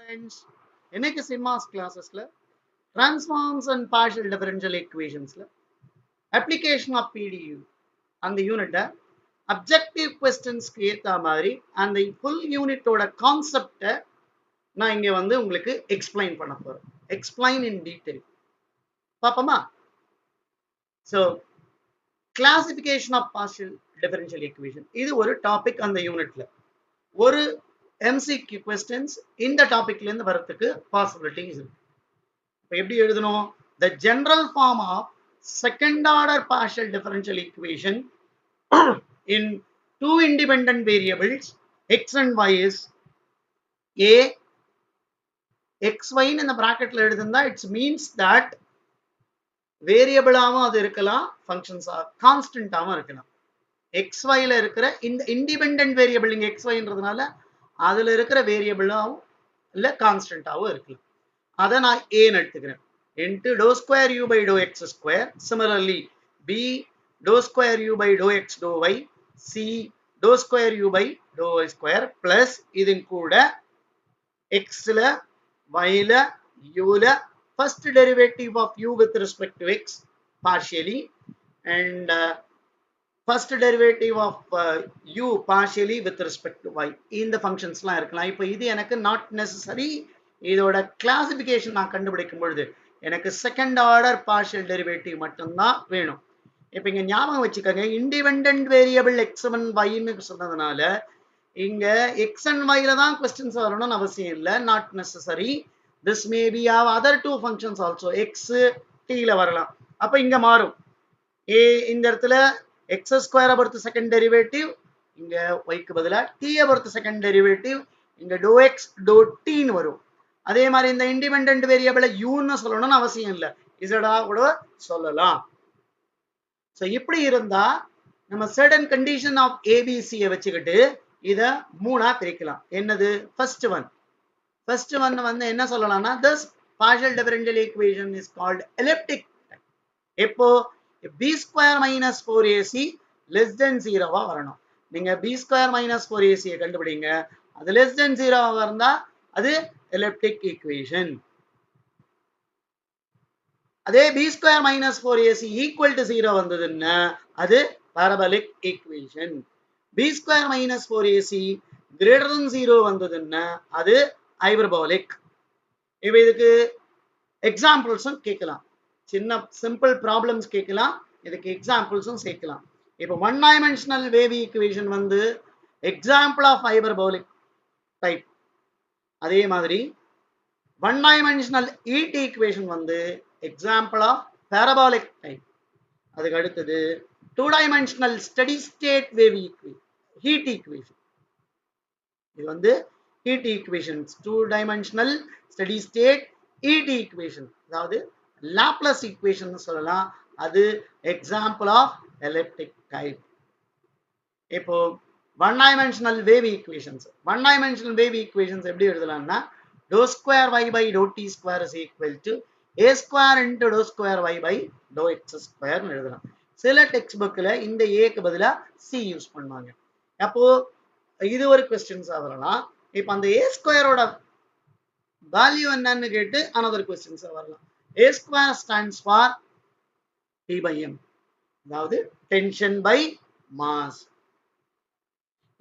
friends, இன்னைக்கு சிம்மாஸ் கிளாஸஸ்ல டிரான்ஸ்ஃபார்ம்ஸ் அண்ட் பார்ஷியல் டிஃபரன்ஷியல் ஈக்குவேஷன்ஸ்ல அப்ளிகேஷன் ஆஃப் பிடியூ அந்த யூனிட்டை அப்ஜெக்டிவ் கொஸ்டின்ஸ்க்கு ஏற்ற மாதிரி அந்த ஃபுல் யூனிட்டோட கான்செப்டை நான் இங்கே வந்து உங்களுக்கு எக்ஸ்பிளைன் பண்ண போறேன். எக்ஸ்பிளைன் இன் டீடைல் பார்ப்போமா? So classification of partial differential equation இது ஒரு டாபிக் அந்த யூனிட்ல. ஒரு MCQ questions இந்த டாபிக்ல இருந்து வரதுக்கு பாசிபிலிட்டிஸ் இருக்கு. இப்போ எப்படி எழுதணும்? The general form of second order partial differential equation in two independent variables x and y is a xy in the bracketல எழுதுனா it means that variable ஆவும் அது இருக்கலாம், functions constant ஆவும் இருக்கலாம். xy ல இருக்கிற இந்த independent variable இங்க xyன்றதுனால அதுல இருக்கிற வேரியபிளாவும் இல்ல கான்ஸ்டன்டாவும் இருக்கலாம். அதை நான் ஏன்னு எடுத்துக்கிறேன். into dou square u by dou x square. Similarly, b dou square u by dou x dou y. c dou square u by dou y square plus இதன் கூட x ல y ல u ல first derivative of u with respect to x partially and first derivative of u partially with respect to y. இந்த ஃபங்க்ஷன்ஸ்லாம் இருக்கலாம். இப்போ இது எனக்கு நாட் நெசசரி. இதோட கிளாசிஃபிகேஷன் நான் கண்டுபிடிக்கும் பொழுது எனக்கு செகண்ட் ஆர்டர் பார்ஷியல் டெரிவேட்டிவ் மட்டும்தான் வேணும். இப்போ இங்க ஞாபகம் வச்சுக்கோங்க, இண்டிபெண்டன்ட் வேரியபிள் எக்ஸ் அண்ட் ஒய்ன்னு சொன்னதுனால இங்க எக்ஸ் அண்ட் ஒய்ல தான் கொஸ்டின்ஸ் வரணும்னு அவசியம் இல்லை. Not necessary. This may be have other two functions also. X டீல வரலாம். அப்போ இங்க மாறும். இந்த இடத்துல x ஸ்கொயரை பொறுத்து செகண்ட் டெரிவேட்டிவ், இங்க yக்கு பதிலா t பொறுத்து செகண்ட் டெரிவேட்டிவ், இங்க dou x dou t ன்னு வரும். அதே மாதிரி இந்த இண்டிபெண்டன்ட் வேரியபிளை யூன்னு சொல்லணும்னு அவசியம் இல்லை, இசடா கூட சொல்லலாம். ஸோ இப்படி இருந்தா நம்ம சர்டன் கண்டிஷன் ஆஃப் ஏபிசியை வச்சுக்கிட்டு இதை மூணா பிரிக்கலாம். என்னது? ஃபர்ஸ்ட் ஒன் வந்து என்ன சொல்லலாம்னா this partial differential equation is called elliptic. எப்போ b square minus 4ac less than 0 வரணும். நீங்க b square minus 4ac கண்டுபிடிங்க. அது less than 0 இருந்தா அது elliptic equation. அதே b square minus 4ac equal to 0 வந்ததுன்னா அது parabolic equation. b square minus 4ac greater than 0 வந்ததுன்னா அது hyperbolic. இப்போ இதுக்கு எக்ஸாம்பிள்ஸும் கேட்கலாம். சின்ன சிம்பிள் ப்ராப்ளம்ஸ் கேட்கலாம், இதுக்கு எக்ஸாம்பிள்ஸும் சேர்க்கலாம். இப்போ ஒன் டைமென்ஷனல் வேவ் ஈக்குவேஷன் வந்து எக்ஸாம்பிள் ஆஃப் ஹைபர்போலிக் டைப். அதே மாதிரி ஒன் டைமென்ஷனல் ஈட் ஈக்குவேஷன் வந்து எக்ஸாம்பிள் ஆஃப் பாரபோலிக் டைப். அதுக்கு அடுத்தது two dimensional steady state wave heat equation. இது வந்து heat equations. Two dimensional steady state heat equation, அதாவது Laplace equation சொல்லலாம். அது எக்ஸாம்பிள் ஆஃப் எலிப்டிக் டைப். இப்போ one dimensional wave equations. One dimensional wave equations எப்படி எழுதலாம்னா dou square y by dou t square is equal to a square into dou square y by dou x square ன்னு எழுதலாம். சில text புக்ல இந்த ஏக்கு பதிலா சி யூஸ் பண்ணுவாங்க. அப்போ இது ஒரு கொஸ்டின்ஸா வரலாம். இப்போ அந்த a ஸ்கொயரோட வேல்யூ என்னன்னு கேட்டு another கொஸ்டின்ஸா வரலாம். a square stands for T by m, அதாவது tension by mass.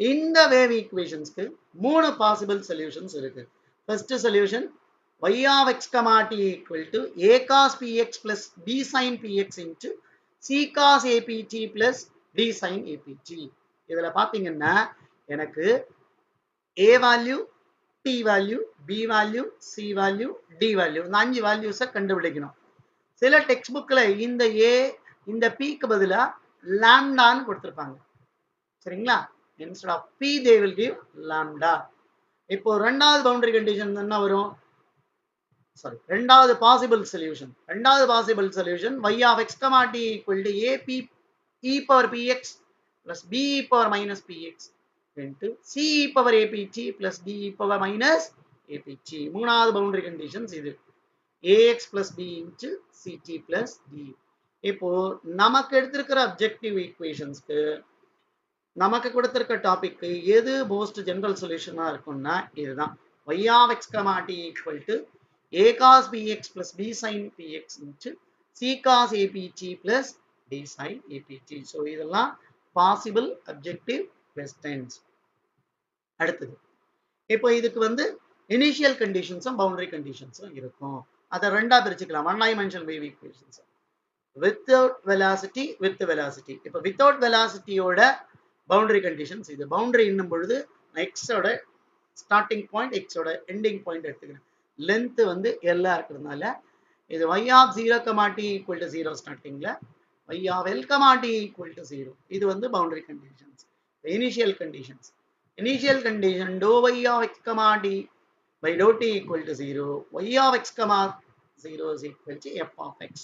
இந்த வேவ் ஈக்குவேஷன்ஸ்க்கு மூணு பாசிபிள் சொல்யூஷன்ஸ் இருக்கு. First solution y of x, t equal to a cos px plus b sin px into c cos apt plus d sin apt. இதுல பாத்தீங்கன்னா எனக்கு a value, t value, b value, c value, d value, இந்த 5 வேல்யூஸை கண்டுபிடிக்கணும். சில text புக்ல இந்த a இந்த pக்கு பதிலா லாம்டான்னு கொடுத்திருப்பாங்க. சரிங்களா? instead of p they will give lambda. இப்போ ரெண்டாவது பவுண்டரி கண்டிஷன் என்ன வரும்? சாரி, ரெண்டாவது possible solution y of x, t equal to ap e power px plus b e power minus px into c e power apt plus d e power minus apt. மூணாவது boundary conditions இது. ax plus b into ct plus d. இப்போ நமக்கு எடுத்திருக்கிற objective ஈக்குவேஷன்ஸ்க்கு நமக்கு கொடுத்திருக்க topic எது most general சொல்யூஷனா இருக்கும்னா இதுதான். y of x comma t equal to a cos bx plus b sin px into c cos apt plus d sin apt. So இதெல்லாம் possible objective questions. அடுத்தது இப்போ இதுக்கு வந்து இனிஷியல் கண்டிஷன்ஸும் பவுண்டரி கண்டிஷன்ஸும் இருக்கும். அதை ரெண்டா பிரிச்சுக்கலாம். One dimensional wave equations without velocity with velocity. இப்போ வித்தவுட் வெலாசிட்டியோட பவுண்டரி கண்டிஷன்ஸ் இது. பவுண்டரி இன்னும் பொழுது எக்ஸோட ஸ்டார்டிங் பாயிண்ட் எக்ஸோட எண்டிங் பாயிண்ட் எடுத்துக்கிறேன். லென்த் வந்து எல்லா இருக்கிறதுனால இது y of 0, t equal to 0 ஸ்டார்டிங்ல, y of l, t equal to 0. இது வந்து boundary conditions. Initial conditions. Initial condition dou y of x comma t by dou t equal to 0, y of x comma 0 is equal to f of x.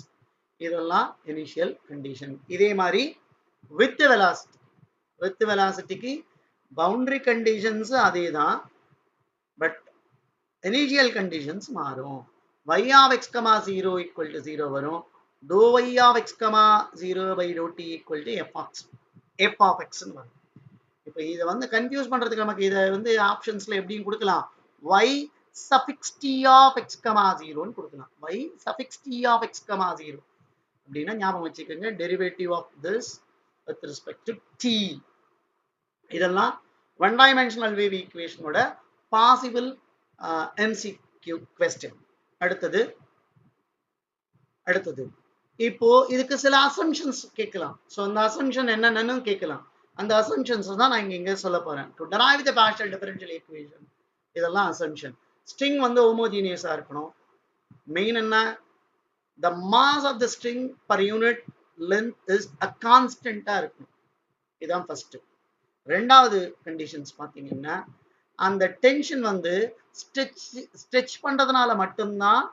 இதெல்லாம் initial condition. இதே மாதிரி with velocity. With velocity க்கு boundary conditions அதே தான், but initial conditions மாறும். y of x comma 0 equal to 0 வரும். dou y of x comma 0 by dou t equal to f of x வரும். இப்போ இதை வந்து கன்ஃபியூஸ் பண்றதுக்கு நமக்கு இதை வந்து ஆப்ஷன்ஸ்ல எப்படின்னு கொடுக்கலாம். y suffix t of x comma 0 ன்னு கொடுக்கலாம். y suffix t of x comma 0 அப்படின்னா ஞாபகம் வச்சுக்கோங்க, derivative of this with respect to t. இதெல்லாம் ஒன் டைமென்ஷனல் வேவ் ஈக்குவேஷனோட பாசிபிள் MCQ கொஸ்டின். அடுத்தது இப்போ இதுக்கு சில அசம்ஷன்ஸ் கேட்கலாம். ஸோ அந்த அசம்ஷன் என்னென்னு கேட்கலாம். அந்த அசம்ஷன்ஸ் தான் நான் இங்க சொல்ல போறேன். To derive the partial differential equation, இதெல்லாம் அசம்ஷன். ஸ்ட்ரிங் வந்து ஹோமோஜீனியஸா இருக்கணும். மெயின் என்ன, the mass of the string per unit length is a கான்ஸ்டன்ட்டா இருக்கணும். இதான் ஃபர்ஸ்ட். ரெண்டாவது கண்டிஷன்ஸ் பாத்தீங்கன்னா, அந்த டென்ஷன் வந்து ஸ்ட்ரெச் பண்றதுனால மட்டும்தான்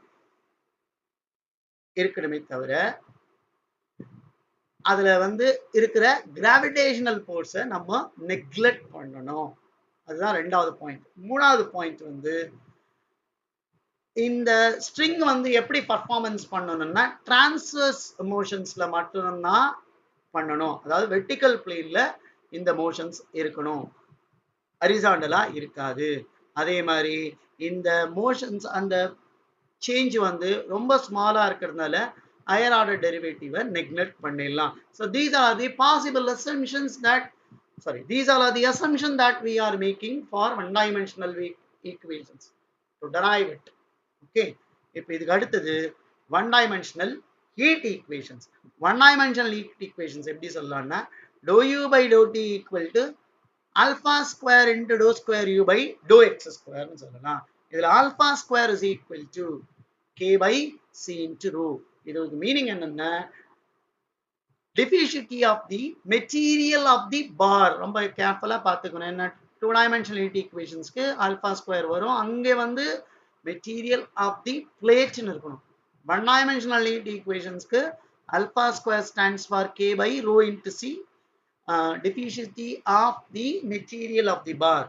இருக்கணுமே தவிர அதுல வந்து இருக்கிற கிராவிடேஷனல் ஃபோர்ஸை நம்ம நெக்லெக்ட் பண்ணணும். அதுதான் ரெண்டாவது பாயிண்ட். மூணாவது பாயிண்ட் வந்து இந்த ஸ்ட்ரிங் வந்து எப்படி பர்ஃபார்மன்ஸ் பண்ணணும்னா டிரான்ஸ்வர்ஸ் மோஷன்ஸ்ல மட்டும்தான் பண்ணணும். அதாவது வெர்டிக்கல் பிளேன்ல இந்த மோஷன்ஸ் இருக்கணும், ஹரிசாண்டலா இருக்காது. அதே மாதிரி இந்த மோஷன்ஸ் அந்த சேஞ்ச் வந்து ரொம்ப ஸ்மாலா இருக்கிறதுனால higher order derivative neglect பண்ணிடலாம். So these are the possible assumptions that, these are the assumptions that we are making for one dimensional equations to derive it. Okay, இப்போ இதுக்கு அடுத்தது one dimensional heat equations. One dimensional heat equations எப்படி சொல்லலாம்னா dou u by dou t equal to alpha square into dou square u by dou x square னு சொல்லலாம். இதுல alpha square is equal to k by c into rho. இதோட meaning என்னன்னா deficiency of the material of the bar. ரொம்ப கேர்ஃபுல்லா பார்த்துக்கணும். என்ன, two dimensional heat ஈக்குவேஷன்ஸ்க்கு ஆல்பா ஸ்கொயர் வரும், அங்கே வந்து மெட்டீரியல் ஆஃப் தி பிளேட்னு இருக்கணும். ஒன் டைமென்ஷனல் ஹீட் ஈக்குவேஷன்ஸ்க்கு alpha square stands for k by rho into c, deficiency of the material of the bar.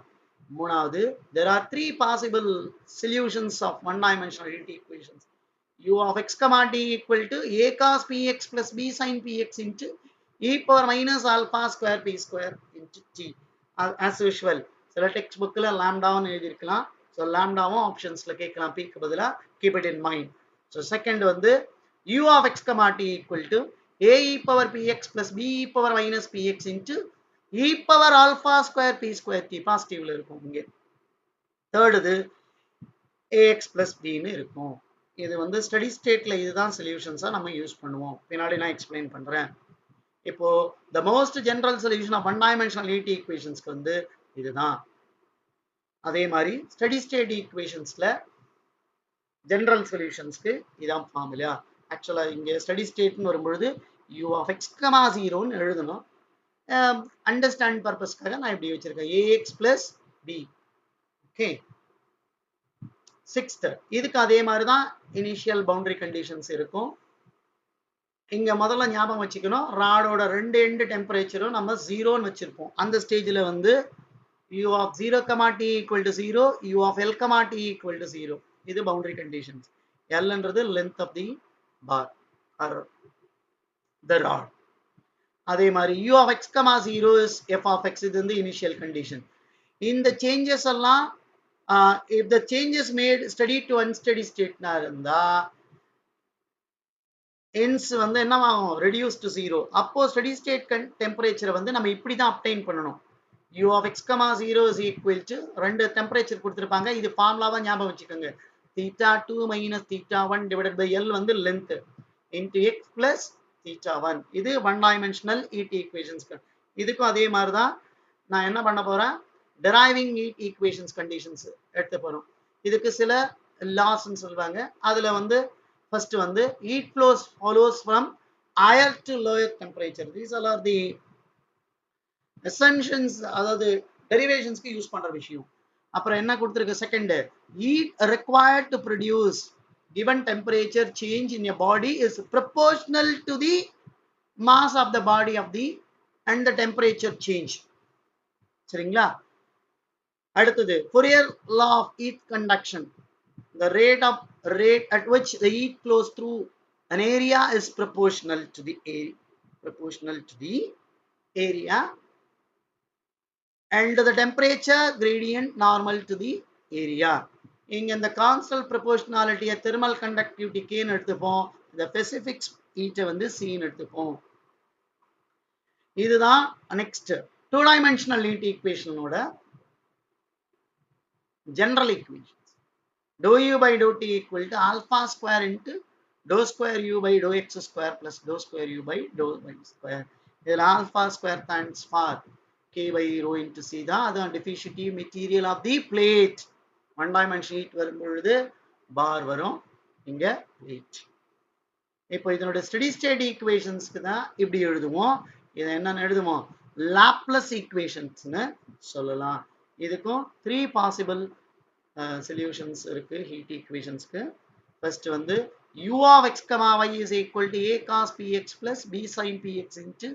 மூணாவது, there are three possible solutions of one dimensional heat equations. u of x comma t equal to a cos px plus b sin px into e power minus alpha square p square into t. As usual, சில text புக்ல லாம்டான்னு எழுதியிருக்கலாம். So லாம்டாவும் ஆப்ஷன்ஸ்ல கேட்கலாம், p க்கு பதிலா. Keep it in mind. So second வந்து u of x comma t equal to a e power px plus b e power minus px into e power alpha square p square t. பாசிட்டிவ்ல இருக்கும் இங்கே. Third ax plus b ன்னு இருக்கும். இது வந்து study ஸ்டேட்ல இதுதான் சொல்யூஷன்ஸா நம்ம யூஸ் பண்ணுவோம். பின்னாடி நான் எக்ஸ்பிளைன் பண்றேன். இப்போ the most general solution of one dimensional heat equationsக்கு வந்து இதுதான். அதே மாதிரி ஸ்டடி ஸ்டேட் ஈக்குவேஷன்ஸ்ல ஜெனரல் சொல்யூஷன்ஸ்க்கு இதான் ஃபார்முலா. ஆக்சுவலா இங்க ஸ்டடி ஸ்டேட்னு வரும்பொழுது u of x, 0 ன்னு எழுதணும். அண்டர்ஸ்டாண்ட் பர்பஸ்க்காக நான் இப்படி வச்சிருக்கேன், ax plus b. Okay, sixth, இதுக்கு அதே மாதிரி தான் இனிஷியல் பவுண்டரி கண்டிஷன்ஸ் இருக்கும். இங்க முதல்ல ஞாபகம் வச்சுக்கணும், ராடோட ரெண்டு எண்டு டெம்பரேச்சரும் நம்ம 0ன்னு வச்சிருப்போம். அந்த ஸ்டேஜ்ல வந்து u of 0, t equal to 0, u of l, t equal to 0. இது பவுண்டரி கண்டிஷன்ஸ். Lன்றது length of the bar or the rod. அதே மாதிரி u of x, 0 is f of x. இது வந்து இனிஷியல் கண்டிஷன். இந்த சேஞ்சஸ் எல்லாம் if the change is made steady to unsteady state na இருந்தா hence வந்து என்னவாகும் reduce to 0 அப்போ steady state temperature வந்து நம்ம இப்படி தான் obtain பண்ணணும் u of x, 0 is equal to ரெண்டு temperature கொடுத்திருப்பாங்க இது ஃபார்முலாவா ஞாபகம் வச்சுக்கோங்க theta 2 minus theta 1 divided by L வந்து length into x plus theta 1 இது one dimensional heat equations இதுக்கும் அதே மாதிரி தான் நான் என்ன பண்ண போறேன் deriving heat equations conditions எடுத்து போறோம் இதுக்கு சில laws ன்னு சொல்வாங்க அதுல வந்து first வந்து heat flows follows from higher to lower temperature these all are the assumptions அதாவது derivations க்கு யூஸ் பண்ற விஷயம் அப்புறம் என்ன கொடுத்திருக்கு second heat required to produce given temperature change in a body is proportional to the mass of the body of the and the temperature change சரிங்களா அடுத்தது Fourier law of heat conduction the rate at which the heat flows through an area is proportional to the area and the temperature gradient normal to the area இங்க இந்த constant proportionality thermal conductivity k ன்னு எடுத்துப்போம் the specific heat வந்து c ன்னு எடுத்துப்போம் இதுதான் next two dimensional heat equation ஓட general equations dou u by dou t equal to alpha square into dou square u by dou x square plus dou square u by dou y square இதில் alpha square stands for k by rho into c தான் அதான் diffusive material of the plate one dimension heat வரும் பொழுது பார் வரும் இங்க plate இப்போ இதனோட steady state equationsக்கு தான் இப்படி எழுதுவோம் இதை என்னன்னு எழுதுவோம் Laplace equations ன்னு சொல்லலாம் இதுக்கும் three possible solutions இருக்கு heat equationsக்கு first வந்து u of x, y is equal to a cos px plus b sin px into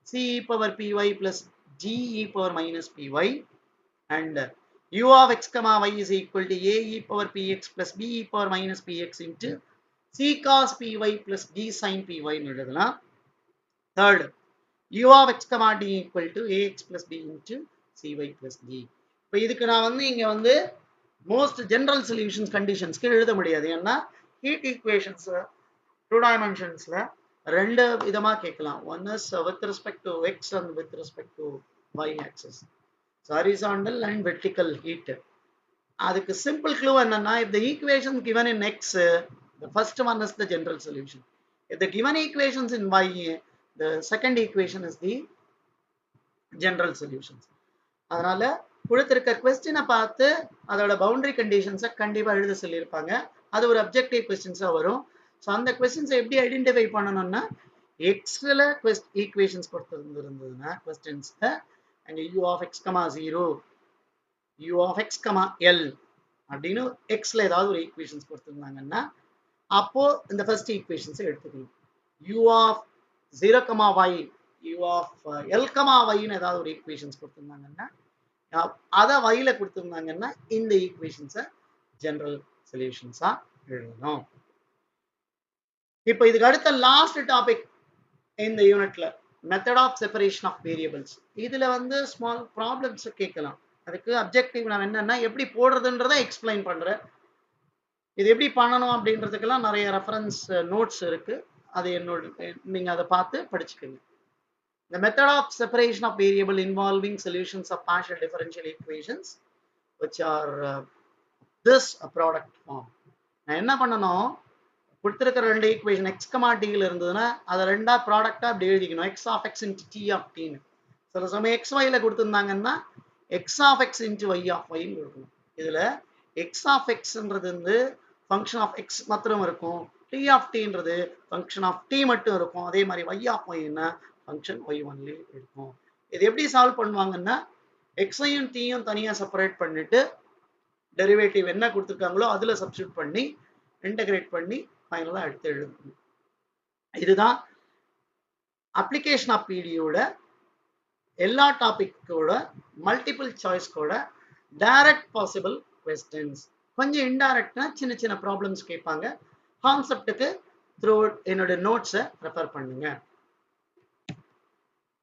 c e power py plus g e power minus py and u of x, y is equal to a e power px plus b e power minus px into c cos py plus d sin py ன்னு எழுதலாம் third u of x, d equal to ax plus b into cy plus d இப்போ இதுக்கு நான் வந்து இங்க வந்து most general solutions conditions க்கு எழுத முடியாது ஏன்னா heat equations two dimensionsல ரெண்டு விதமா கேட்கலாம் one is with respect to x and with respect to y axis horizontal and vertical heat அதுக்கு simple clue என்னன்னா if the equation given in x the first one is the general solution if the given equations in y the second equation is the general solutions அதனால கொடுத்திருக்க question பார்த்து அதோட boundary கண்டிஷன்ஸை கண்டிப்பா எழுத சொல்லியிருப்பாங்க அது ஒரு அப்ஜெக்டிவ் क्वेश्चंसா வரும் சோ அந்த क्वेश्चंसை எப்படி ஐடென்டிஃபை பண்ணனும்னா xல ஈக்குவேஷன்ஸ் கொடுத்திருந்ததுன்னா क्वेश्चंसல அங்க u of x, 0 u of x, l அப்படினு xல ஏதாவது ஒரு ஈக்குவேஷன்ஸ் கொடுத்திருந்தாங்கன்னா அப்போ இந்த ஃபர்ஸ்ட் ஈக்குவேஷன்ஸை எடுத்துக்கணும் u of 0, y u of l, y ன்னு ஏதாவது ஒரு ஈக்குவேஷன்ஸ் கொடுத்திருந்தாங்கன்னா அத yல கொடுத்திருந்தாங்கன்னா இந்த ஈக்குவேஷன்ஸை ஜெனரல் சொல்யூஷன்ஸா எழுதணும் இப்போ இதுக்கு அடுத்த லாஸ்ட் டாபிக் இந்த யூனிட்ல method of separation of variables இதுல வந்து ஸ்மால் ப்ராப்ளம்ஸ் கேட்கலாம் அதுக்கு அப்ஜெக்டிவ் நான் என்னன்னா எப்படி போடுறதுன்றதை எக்ஸ்பிளைன் பண்றேன் இது எப்படி பண்ணணும் அப்படின்றதுக்கெல்லாம் நிறைய ரெஃபரன்ஸ் நோட்ஸ் இருக்கு அது என்னோட நீங்க அதை பார்த்து படிச்சுக்கோங்க The method of separation of variable involving solutions of partial differential equations which are this product form. நான் என்ன பண்ணனும் கொடுத்திருக்கிற ரெண்டு ஈக்குவேஷன் x, t ல இருந்ததுன்னா அத ரெண்டா ப்ராடக்ட்டா அப்படி எழுதிக்கணும் x of x into t of t ன்னு சில சமயம் x y ல கொடுத்திருந்தாங்கன்னா x of x into y of y ன்னு இருக்கும் இதுல x of x ன்றது வந்து function of x மாத்திரம் இருக்கும் t of t ன்றது function of t மட்டும் இருக்கும் அதே மாதிரி y of y ன்னா function y only இருக்கும் இது எப்படி சால்வ் பண்ணுவாங்கன்னா x ஐயும் t யும் தனியா செப்பரேட் பண்ணிட்டு டெரிவேட்டிவ் என்ன கொடுத்திருக்காங்களோ அதுல சப்ஸ்டிட்யூட் பண்ணி இன்டகிரேட் பண்ணி ஃபைனலா எடுத்து எழுதணும் இதுதான் அப்ளிகேஷன் ஆஃப் பிடியோட எல்லா டாபிக்கோட மல்டிபிள் சாய்ஸ் கூட டைரக்ட் பாசிபிள் क्वेश्चंस கொஞ்சம் இன்டைரக்ட்டா சின்ன சின்ன ப்ராப்ளம்ஸ் கேட்பாங்க கான்செப்ட்டுக்கு த்ரூ என்னோட நோட்ஸை ரெஃபர் பண்ணுங்க